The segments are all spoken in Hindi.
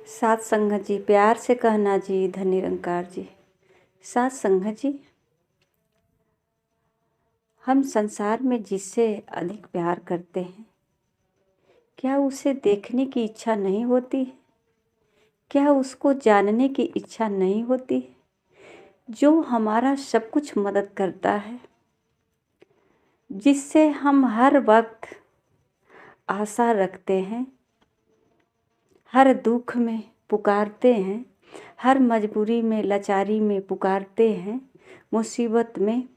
साथ संगत जी, प्यार से कहना जी, धन निरंकार जी। साथ संगत जी, हम संसार में जिससे अधिक प्यार करते हैं, क्या उसे देखने की इच्छा नहीं होती? क्या उसको जानने की इच्छा नहीं होती? जो हमारा सब कुछ मदद करता है, जिससे हम हर वक्त आशा रखते हैं, हर दुख में पुकारते हैं, हर मजबूरी में, लाचारी में पुकारते हैं, मुसीबत में।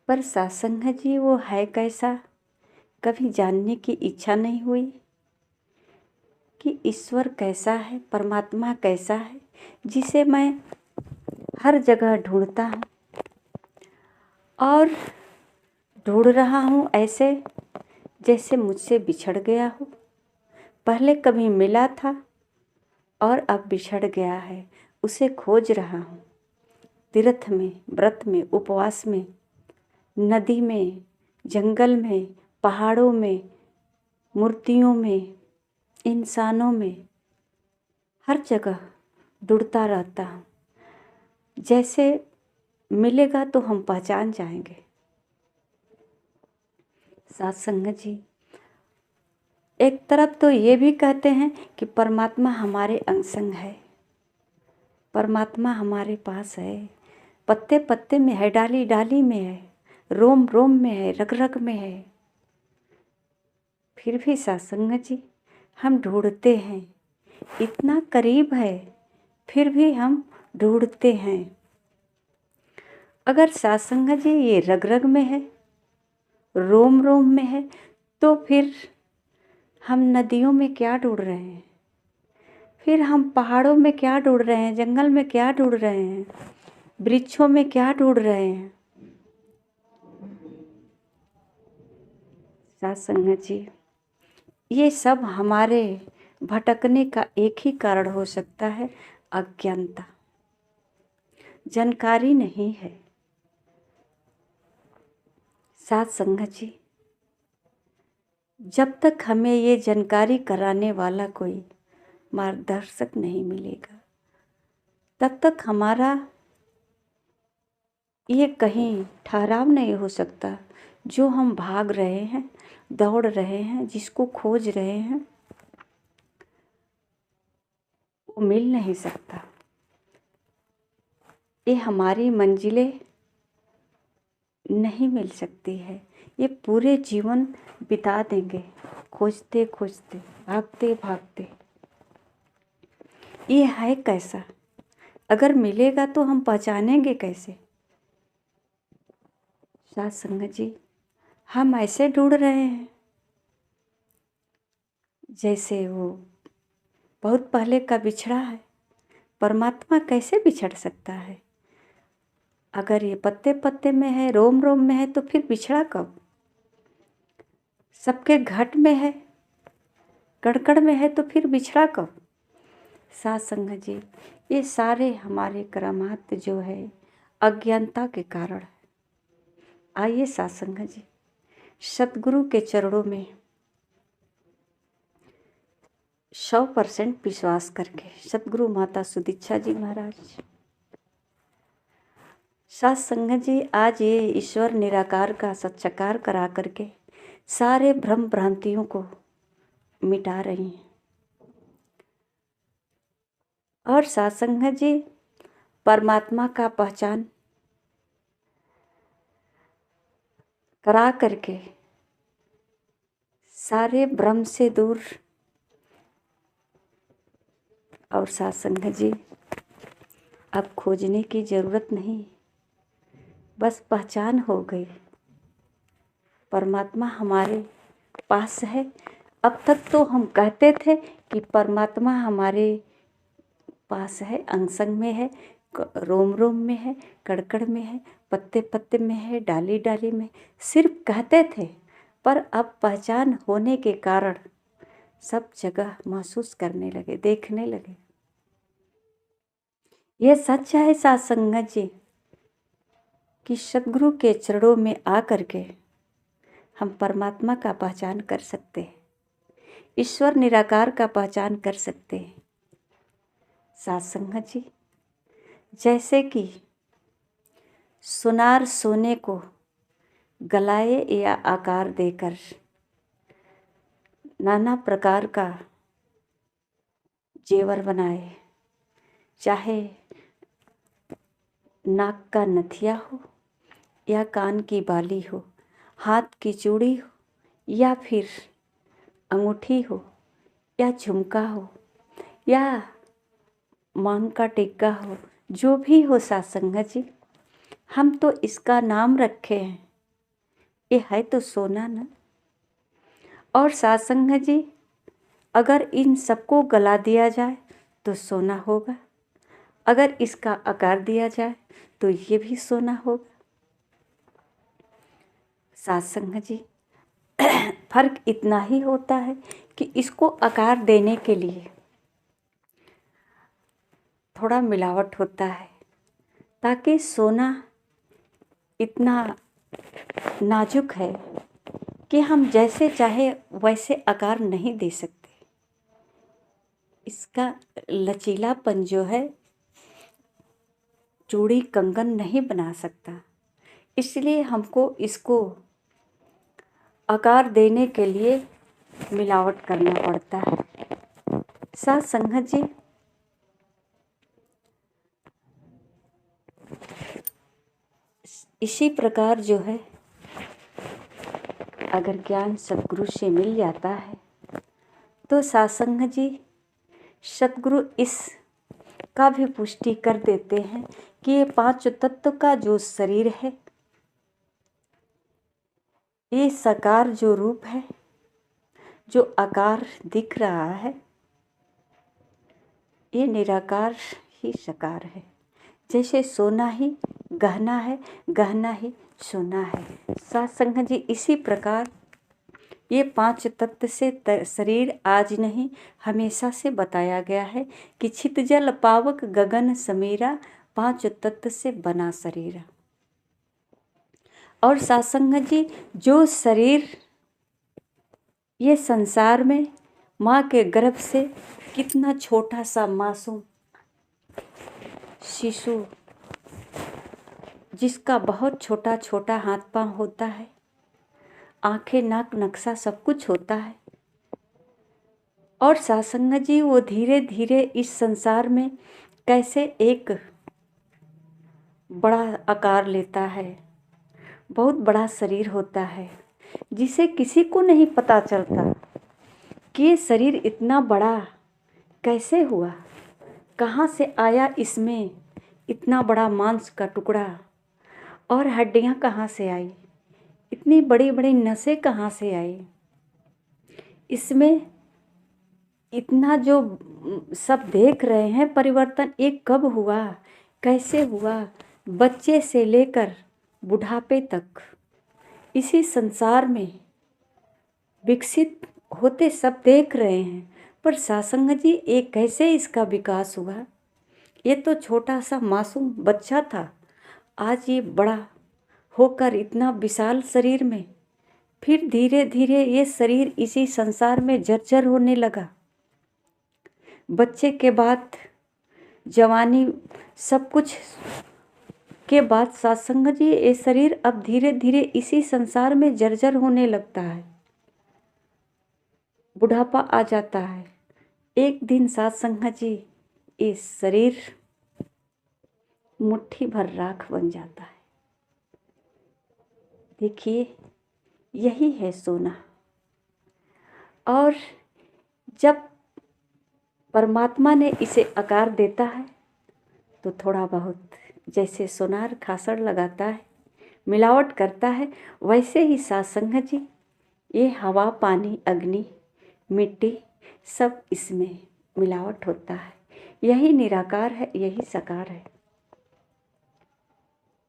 पर सत्संग जी वो है कैसा? कभी जानने की इच्छा नहीं हुई कि ईश्वर कैसा है, परमात्मा कैसा है, जिसे मैं हर जगह ढूंढता हूँ और ढूंढ रहा हूँ ऐसे जैसे मुझसे बिछड़ गया हो। पहले कभी मिला था और अब बिछड़ गया है, उसे खोज रहा हूँ। तीर्थ में, व्रत में, उपवास में, नदी में, जंगल में, पहाड़ों में, मूर्तियों में, इंसानों में, हर जगह ढूंढता रहता हूँ। जैसे मिलेगा तो हम पहचान जाएंगे। साथ संगत जी, एक तरफ तो ये भी कहते हैं कि परमात्मा हमारे अंग संग है, परमात्मा हमारे पास है, पत्ते पत्ते में है, डाली डाली में है, रोम रोम में है, रग रग में है। फिर भी सत्संग जी, हम ढूंढते हैं, इतना करीब है फिर भी हम ढूंढते हैं। अगर सत्संग जी ये रग रग में है, रोम रोम में है, तो फिर हम नदियों में क्या ढूंढ रहे हैं? फिर हम पहाड़ों में क्या ढूंढ रहे हैं? जंगल में क्या ढूंढ रहे हैं? वृक्षों में क्या ढूंढ रहे हैं? सत्संग जी, ये सब हमारे भटकने का एक ही कारण हो सकता है, अज्ञानता, जानकारी नहीं है। साथ संगत जी, जब तक हमें ये जानकारी कराने वाला कोई मार्गदर्शक नहीं मिलेगा, तब तक हमारा ये कहीं ठहराव नहीं हो सकता। जो हम भाग रहे हैं, दौड़ रहे हैं, जिसको खोज रहे हैं, वो मिल नहीं सकता। ये हमारी मंजिलें नहीं मिल सकती है। ये पूरे जीवन बिता देंगे खोजते खोजते, भागते भागते। ये है कैसा? अगर मिलेगा तो हम पहचानेंगे कैसे? साथ संगत जी, हम ऐसे ढूंढ रहे हैं जैसे वो बहुत पहले का बिछड़ा है। परमात्मा कैसे बिछड़ सकता है? अगर ये पत्ते पत्ते में है, रोम रोम में है, तो फिर बिछड़ा कब? सबके घट में है, कड़कड़ में है, तो फिर बिछड़ा कब? साथ संगत जी, ये सारे हमारे करामात जो है अज्ञानता के कारण है। आइए साथ संगत जी, सतगुरु के चरणों में 100% विश्वास करके, सतगुरु माता सुदीक्षा जी महाराज, साथ संगत जी, आज ये ईश्वर निराकार का सत्साकार करा करके सारे भ्रम भ्रांतियों को मिटा रही हैं। और साथ संगत जी, परमात्मा का पहचान करा करके सारे भ्रम से दूर। और साथ संगत जी, अब खोजने की ज़रूरत नहीं, बस पहचान हो गई, परमात्मा हमारे पास है। अब तक तो हम कहते थे कि परमात्मा हमारे पास है, अंग संग में है, रोम रोम में है, कड़कड़ में है, पत्ते पत्ते में है, डाली डाली में, सिर्फ कहते थे। पर अब पहचान होने के कारण सब जगह महसूस करने लगे, देखने लगे। यह सच है साथ संगत जी कि सतगुरु के चरणों में आ करके हम परमात्मा का पहचान कर सकते हैं। ईश्वर निराकार का पहचान कर सकते हैं। साथ संगत जी, जैसे कि सुनार सोने को गलाए या आकार देकर नाना प्रकार का जेवर बनाए, चाहे नाक का नथिया हो या कान की बाली हो, हाथ की चूड़ी हो या फिर अंगूठी हो या झुमका हो या मांग का टिक्का हो, जो भी हो सत्संगत जी, हम तो इसका नाम रखे हैं, ये है तो सोना ना। और सत्संगत जी, अगर इन सबको गला दिया जाए तो सोना होगा, अगर इसका आकार दिया जाए तो ये भी सोना होगा। सत्संगत जी, फर्क इतना ही होता है कि इसको आकार देने के लिए थोड़ा मिलावट होता है, ताकि सोना इतना नाजुक है कि हम जैसे चाहे वैसे आकार नहीं दे सकते। इसका लचीलापन जो है चूड़ी कंगन नहीं बना सकता, इसलिए हमको इसको आकार देने के लिए मिलावट करना पड़ता है। साथ संगत जी, इसी प्रकार जो है अगर ज्ञान सद्गुरु से मिल जाता है तो साथ संगत जी, सद्गुरु इस का भी पुष्टि कर देते हैं कि ये पांच तत्व का जो शरीर है, ये साकार जो रूप है, जो आकार दिख रहा है, ये निराकार ही साकार है। जैसे सोना ही गहना है, गहना ही सोना है। साथ संगत जी, इसी प्रकार ये पांच तत्व से शरीर आज नहीं हमेशा से बताया गया है कि छित जल पावक गगन समीरा, पांच तत्व से बना शरीर। और साथ संगत जी, जो शरीर ये संसार में माँ के गर्भ से कितना छोटा सा मासूम शिशु, जिसका बहुत छोटा छोटा हाथ पांव होता है, आंखें नाक नक्शा सब कुछ होता है, और साथ संगत जी वो धीरे धीरे इस संसार में कैसे एक बड़ा आकार लेता है, बहुत बड़ा शरीर होता है, जिसे किसी को नहीं पता चलता कि ये शरीर इतना बड़ा कैसे हुआ, कहाँ से आया इसमें इतना बड़ा मांस का टुकड़ा, और हड्डियाँ कहाँ से आई, इतनी बड़ी बड़ी नसें कहाँ से आई, इसमें इतना जो सब देख रहे हैं परिवर्तन, ये कब हुआ, कैसे हुआ, बच्चे से लेकर बुढ़ापे तक इसी संसार में विकसित होते सब देख रहे हैं। पर सत्संग जी, ये कैसे इसका विकास हुआ, ये तो छोटा सा मासूम बच्चा था, आज ये बड़ा होकर इतना विशाल शरीर में, फिर धीरे धीरे ये शरीर इसी संसार में जर्जर होने लगा। बच्चे के बाद जवानी सब कुछ के बाद सत्संग जी, ये शरीर अब धीरे धीरे इसी संसार में जर्जर होने लगता है, बुढ़ापा आ जाता है। एक दिन सत्संग जी, ये शरीर मुट्ठी भर राख बन जाता है। देखिए, यही है सोना। और जब परमात्मा ने इसे आकार देता है तो थोड़ा बहुत जैसे सोनार खासड़ लगाता है, मिलावट करता है, वैसे ही सत्संग जी, ये हवा पानी अग्नि मिट्टी सब इसमें मिलावट होता है। यही निराकार है, यही साकार है,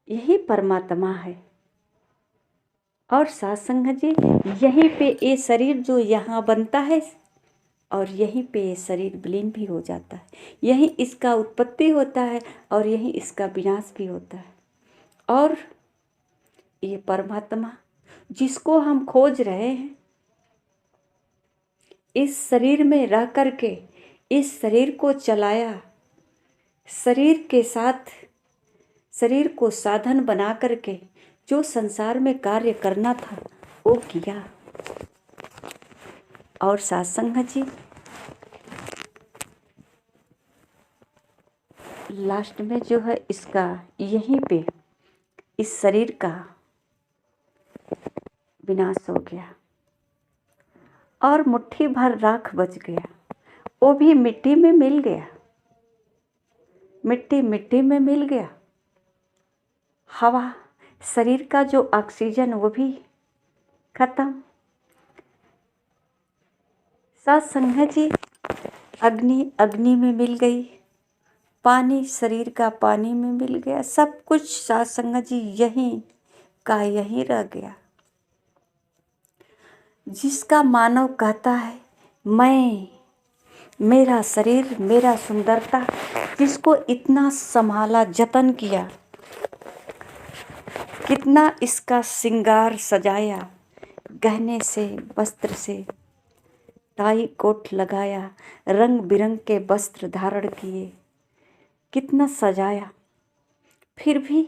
यही परमात्मा है। और सत्संग जी, यहीं पे ये शरीर जो यहाँ बनता है और यहीं पे ये शरीर विलीन भी हो जाता है, यहीं इसका उत्पत्ति होता है और यहीं इसका विनाश भी होता है। और ये परमात्मा जिसको हम खोज रहे हैं, इस शरीर में रह करके इस शरीर को चलाया, शरीर के साथ शरीर को साधन बना करके जो संसार में कार्य करना था वो किया। और सत्संग जी लास्ट में जो है इसका यहीं पे इस शरीर का विनाश हो गया और मुट्ठी भर राख बच गया, वो भी मिट्टी में मिल गया, मिट्टी मिट्टी में मिल गया। हवा शरीर का जो ऑक्सीजन वो भी खत्म। सत्संग जी अग्नि अग्नि में मिल गई, पानी शरीर का पानी में मिल गया, सब कुछ सत्संग जी यहीं का यहीं रह गया। जिसका मानव कहता है मैं, मेरा शरीर, मेरा सुंदरता, जिसको इतना संभाला जतन किया, कितना इसका श्रृंगार सजाया, गहने से वस्त्र से टाई कोट लगाया, रंग बिरंग के वस्त्र धारण किए, कितना सजाया, फिर भी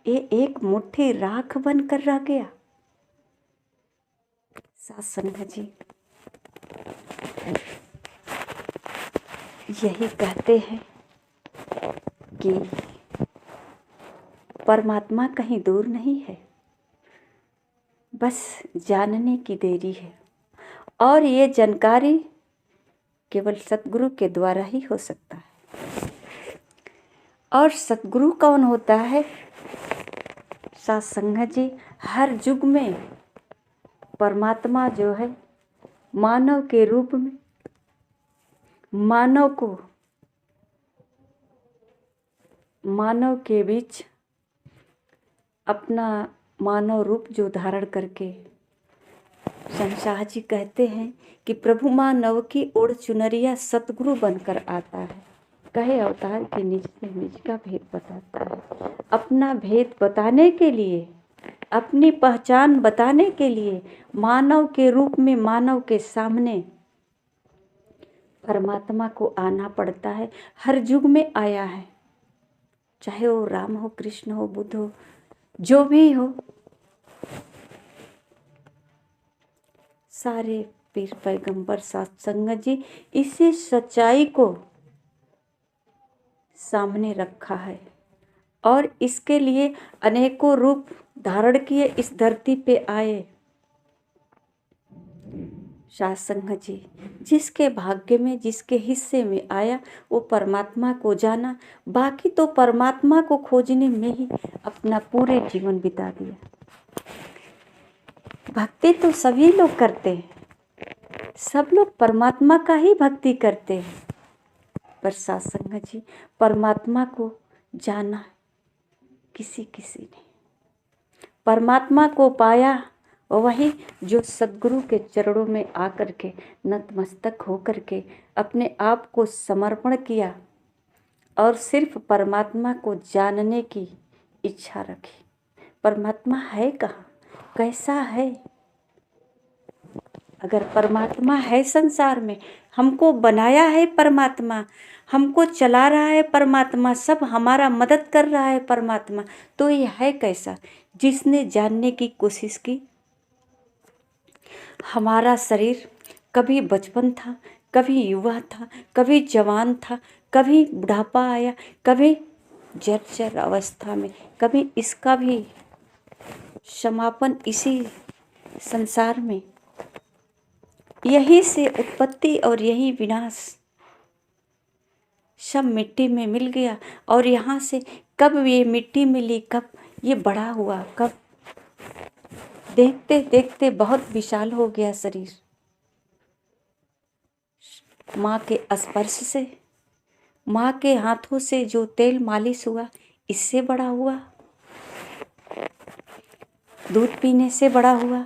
ये एक मुट्ठी राख बनकर रह गया। सत्संग जी यही कहते हैं कि परमात्मा कहीं दूर नहीं है, बस जानने की देरी है। और ये जानकारी केवल सतगुरु के द्वारा ही हो सकता है। और सतगुरु कौन होता है? सत्संग जी हर युग में परमात्मा जो है मानव के रूप में मानव के बीच अपना मानव रूप जो धारण करके शमशाह जी कहते हैं कि प्रभु मानव की ओर चुनरिया सतगुरु बनकर आता है, कहे अवतार के निज से निज का भेद बताता है। अपना भेद बताने के लिए, अपनी पहचान बताने के लिए मानव के रूप में मानव के सामने परमात्मा को आना पड़ता है। हर युग में आया है, चाहे वो राम हो, कृष्ण हो, बुद्ध हो, जो भी हो, सारे पीर पैगंबर सत्संग जी इसी सच्चाई को सामने रखा है और इसके लिए अनेकों रूप धारण किए इस धरती पे आए। सत्संग जी जिसके भाग्य में, जिसके हिस्से में आया वो परमात्मा को जाना, बाकी तो परमात्मा को खोजने में ही अपना पूरे जीवन बिता दिया। भक्ति तो सभी लोग करते हैं, सब लोग परमात्मा का ही भक्ति करते हैं, पर सत्संग जी परमात्मा को जाना किसी ने, परमात्मा को पाया वही जो सद्गुरु के चरणों में आकर के नतमस्तक होकर के अपने आप को समर्पण किया और सिर्फ परमात्मा को जानने की इच्छा रखी। परमात्मा है कहाँ, कैसा है? अगर परमात्मा है संसार में, हमको बनाया है परमात्मा, हमको चला रहा है परमात्मा, सब हमारा मदद कर रहा है परमात्मा, तो ये है कैसा? जिसने जानने की कोशिश की। हमारा शरीर कभी बचपन था, कभी युवा था, कभी जवान था, कभी बुढ़ापा आया, कभी जर्जर अवस्था में, कभी इसका भी समापन इसी संसार में। यही से उत्पत्ति और यही विनाश, सब मिट्टी में मिल गया। और यहाँ से कब ये मिट्टी मिली, कब ये बड़ा हुआ, कब देखते देखते बहुत विशाल हो गया शरीर। माँ के स्पर्श से, माँ के हाथों से जो तेल मालिश हुआ, इससे बड़ा हुआ। दूध पीने से बड़ा हुआ,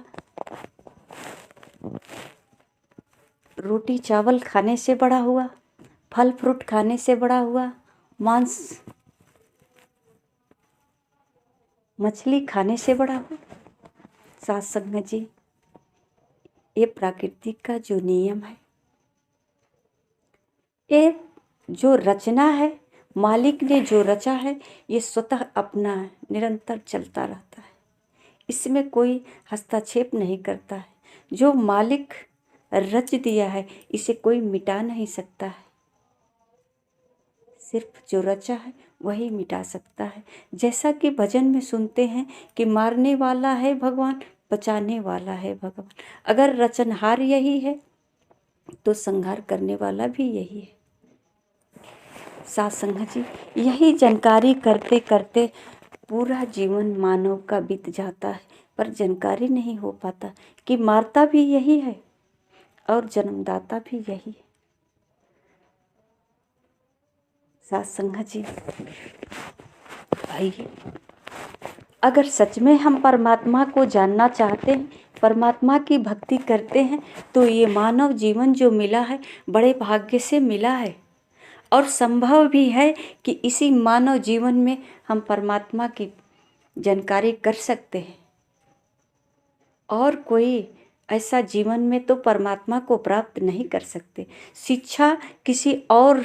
रोटी चावल खाने से बड़ा हुआ, फल फ्रूट खाने से बड़ा हुआ, मांस मछली खाने से बड़ा हुआ। सत्संग जी ये प्रकृति का जो नियम है, ये जो रचना है, मालिक ने जो रचा है, ये स्वतः अपना निरंतर चलता रहता है। इसमें कोई हस्तक्षेप नहीं करता है। जो मालिक रच दिया है, इसे कोई मिटा नहीं सकता है। सिर्फ जो रचा है वही मिटा सकता है। जैसा कि भजन में सुनते हैं कि मारने वाला है भगवान, बचाने वाला है भगवान। अगर रचनहार यही है तो संहार करने वाला भी यही है। साथ संगत जी, यही जानकारी करते करते पूरा जीवन मानव का बीत जाता है, पर जानकारी नहीं हो पाता कि मारता भी यही है और जन्मदाता भी यही है। साथ संगत जी, आइए, अगर सच में हम परमात्मा को जानना चाहते हैं, परमात्मा की भक्ति करते हैं, तो ये मानव जीवन जो मिला है बड़े भाग्य से मिला है। और संभव भी है कि इसी मानव जीवन में हम परमात्मा की जानकारी कर सकते हैं। और कोई ऐसा जीवन में तो परमात्मा को प्राप्त नहीं कर सकते। शिक्षा किसी और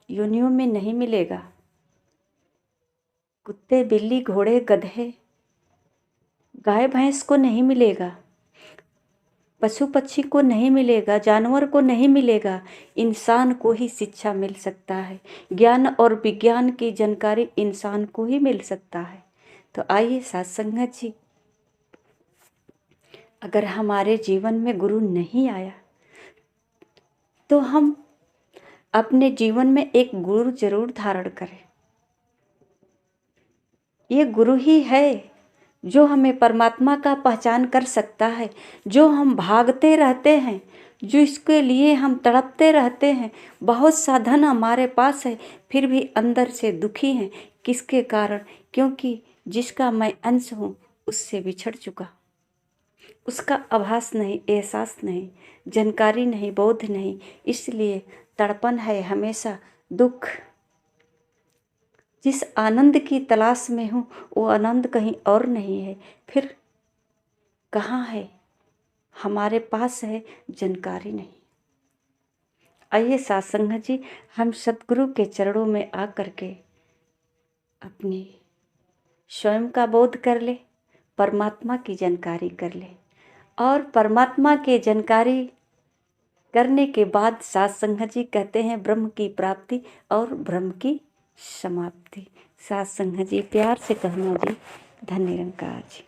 योनियों में नहीं मिलेगा। कुत्ते, बिल्ली, घोड़े, गधे, गाय, भैंस को नहीं मिलेगा, पशु पक्षी को नहीं मिलेगा, जानवर को नहीं मिलेगा। इंसान को ही शिक्षा मिल सकता है। ज्ञान और विज्ञान की जानकारी इंसान को ही मिल सकता है। तो आइए साथ संगत जी, अगर हमारे जीवन में गुरु नहीं आया तो हम अपने जीवन में एक गुरु जरूर धारण करें। ये गुरु ही है जो हमें परमात्मा का पहचान कर सकता है। जो हम भागते रहते हैं, जो इसके लिए हम तड़पते रहते हैं, बहुत साधन हमारे पास है, फिर भी अंदर से दुखी हैं। किसके कारण? क्योंकि जिसका मैं अंश हूँ उससे बिछड़ चुका, उसका आभास नहीं, एहसास नहीं, जानकारी नहीं, बोध नहीं, इसलिए तड़पन है हमेशा, दुख। जिस आनंद की तलाश में हूँ वो आनंद कहीं और नहीं है, फिर कहाँ है? हमारे पास है, जानकारी नहीं। आइए साथ संगत जी, हम सतगुरु के चरणों में आ करके अपने स्वयं का बोध कर ले, परमात्मा की जानकारी कर ले। और परमात्मा के जानकारी करने के बाद साथ संगत जी कहते हैं ब्रह्म की प्राप्ति और ब्रह्म की समाप्ति। साथ संगत जी, प्यार से कहना जी, धन्य निरंकार जी।